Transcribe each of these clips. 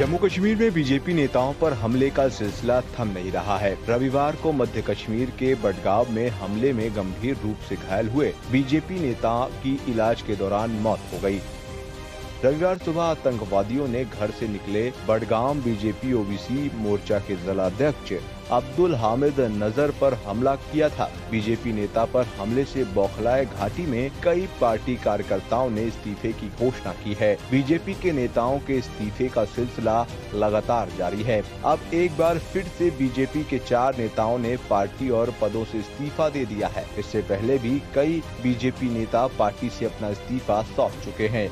जम्मू कश्मीर में बीजेपी नेताओं पर हमले का सिलसिला थम नहीं रहा है। रविवार को मध्य कश्मीर के बडगाम में हमले में गंभीर रूप से घायल हुए बीजेपी नेता की इलाज के दौरान मौत हो गई। रविवार सुबह आतंकवादियों ने घर से निकले बडगाम बीजेपी ओबीसी मोर्चा के जिलाध्यक्ष अब्दुल हामिद नजर पर हमला किया था। बीजेपी नेता पर हमले से बौखलाए घाटी में कई पार्टी कार्यकर्ताओं ने इस्तीफे की घोषणा की है। बीजेपी के नेताओं के इस्तीफे का सिलसिला लगातार जारी है। अब एक बार फिर से बीजेपी के 4 नेताओं ने पार्टी और पदों से इस्तीफा दे दिया है। इससे पहले भी कई बीजेपी नेता पार्टी से अपना इस्तीफा सौंप चुके हैं।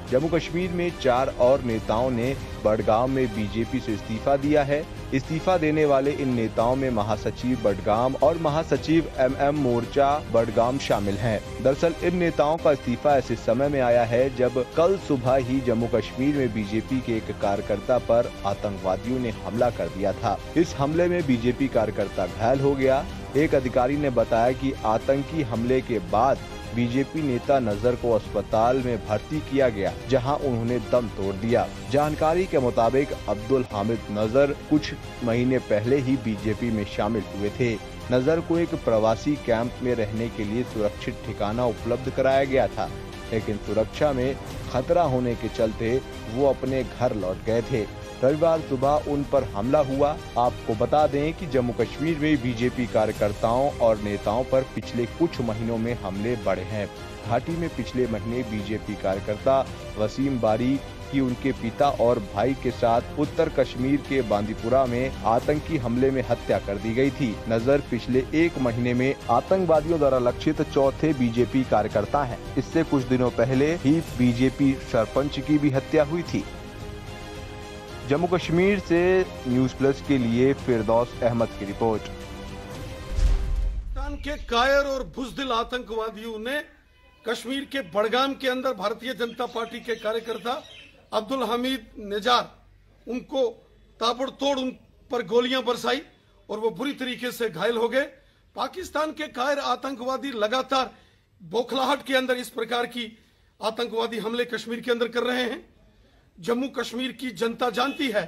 जम्मू कश्मीर में 4 और नेताओं ने बडगाम में बीजेपी से इस्तीफा दिया है। इस्तीफा देने वाले इन नेताओं में महासचिव बडगाम और महासचिव एमएम मोर्चा बडगाम शामिल हैं। दरअसल इन नेताओं का इस्तीफा ऐसे समय में आया है जब कल सुबह ही जम्मू कश्मीर में बीजेपी के एक कार्यकर्ता पर आतंकवादियों ने हमला कर दिया था। इस हमले में बीजेपी कार्यकर्ता घायल हो गया। एक अधिकारी ने बताया कि आतंकी हमले के बाद बीजेपी नेता नजर को अस्पताल में भर्ती किया गया, जहां उन्होंने दम तोड़ दिया। जानकारी के मुताबिक अब्दुल हामिद नजर कुछ महीने पहले ही बीजेपी में शामिल हुए थे। नजर को एक प्रवासी कैंप में रहने के लिए सुरक्षित ठिकाना उपलब्ध कराया गया था, लेकिन सुरक्षा में खतरा होने के चलते वो अपने घर लौट गए थे। रविवार सुबह उन पर हमला हुआ। आपको बता दें कि जम्मू कश्मीर में बीजेपी कार्यकर्ताओं और नेताओं पर पिछले कुछ महीनों में हमले बढ़े हैं। घाटी में पिछले महीने बीजेपी कार्यकर्ता वसीम बारी की उनके पिता और भाई के साथ उत्तर कश्मीर के बांदीपुरा में आतंकी हमले में हत्या कर दी गई थी। नजर पिछले 1 महीने में आतंकवादियों द्वारा लक्षित 4थे बीजेपी कार्यकर्ता हैं। इससे कुछ दिनों पहले ही बीजेपी सरपंच की भी हत्या हुई थी। जम्मू कश्मीर से न्यूज़ प्लस के लिए फिरदौस अहमद की रिपोर्ट। पाकिस्तान के कायर और बुज़दिल आतंकवादियों ने कश्मीर के बडगाम के अंदर भारतीय जनता पार्टी के कार्यकर्ता अब्दुल हमीद निजार उनको ताबड़तोड़ उन पर गोलियां बरसाई और वो बुरी तरीके से घायल हो गए। पाकिस्तान के कायर आतंकवादी लगातार बौखलाहट के अंदर इस प्रकार की आतंकवादी हमले कश्मीर के अंदर कर रहे हैं। जम्मू कश्मीर की जनता जानती है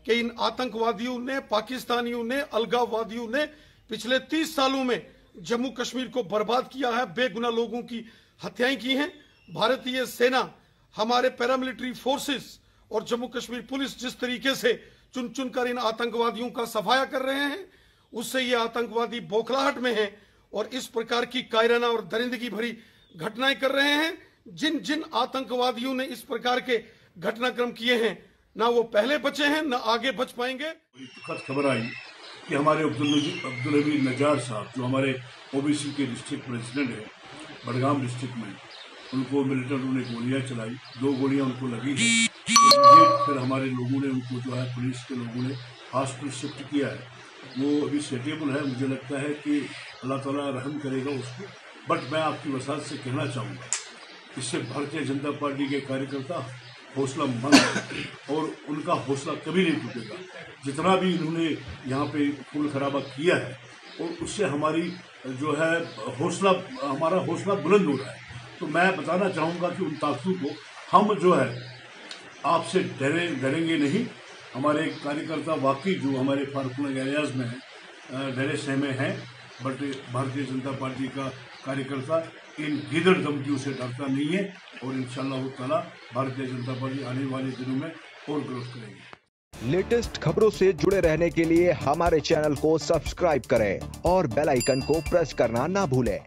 कि इन आतंकवादियों ने, पाकिस्तानियों ने, अलगाववादियों ने पिछले 30 सालों में जम्मू कश्मीर को बर्बाद किया है, बेगुनाह लोगों की हत्याएं की हैं। भारतीय सेना, हमारे पैरामिलिट्री फोर्सेस और जम्मू कश्मीर पुलिस जिस तरीके से चुन चुनकर इन आतंकवादियों का सफाया कर रहे हैं, उससे ये आतंकवादी बौखलाहट में हैं और इस प्रकार की कायराना और दरिंदगी भरी घटनाएं कर रहे हैं। जिन जिन आतंकवादियों ने इस प्रकार के घटनाक्रम किए हैं, ना वो पहले बचे हैं, ना आगे बच पाएंगे। दुखद खबर आई कि हमारे अब्दुल हमीद नजार साहब, जो हमारे ओबीसी के डिस्ट्रिक्ट प्रेसिडेंट हैं बडगाम डिस्ट्रिक्ट में, उनको मिलिटेंटों ने गोलियां चलाई। 2 गोलियां उनको लगी हैं। फिर हमारे लोगों ने उनको, जो है पुलिस के लोगों ने हॉस्पिटल शिफ्ट किया है। वो अभी सेटेबल है। मुझे लगता है कि अल्लाह ताला रहम करेगा उसको। बट मैं आपकी वसात से कहना चाहूँगा, इससे भारतीय जनता पार्टी के कार्यकर्ता हौसला मंद और उनका हौसला कभी नहीं टूटेगा। जितना भी इन्होंने यहाँ पे खून खराबा किया है, और उससे हमारी जो है हमारा हौसला बुलंद हो रहा है। तो मैं बताना चाहूँगा कि उन ताकतों को हम जो है आपसे डरेंगे नहीं। हमारे कार्यकर्ता वाकई जो हमारे फारूक एरियाज में हैं, डरे सहमे हैं, बट भारतीय जनता पार्टी का कार्यकर्ता इन गिदड़ धमकियों से डरता नहीं है। और इंशाअल्लाह ताला भारतीय जनता पार्टी आने वाले दिनों में और ग्रोथ करेगी। लेटेस्ट खबरों से जुड़े रहने के लिए हमारे चैनल को सब्सक्राइब करें और बेल आइकन को प्रेस करना ना भूलें।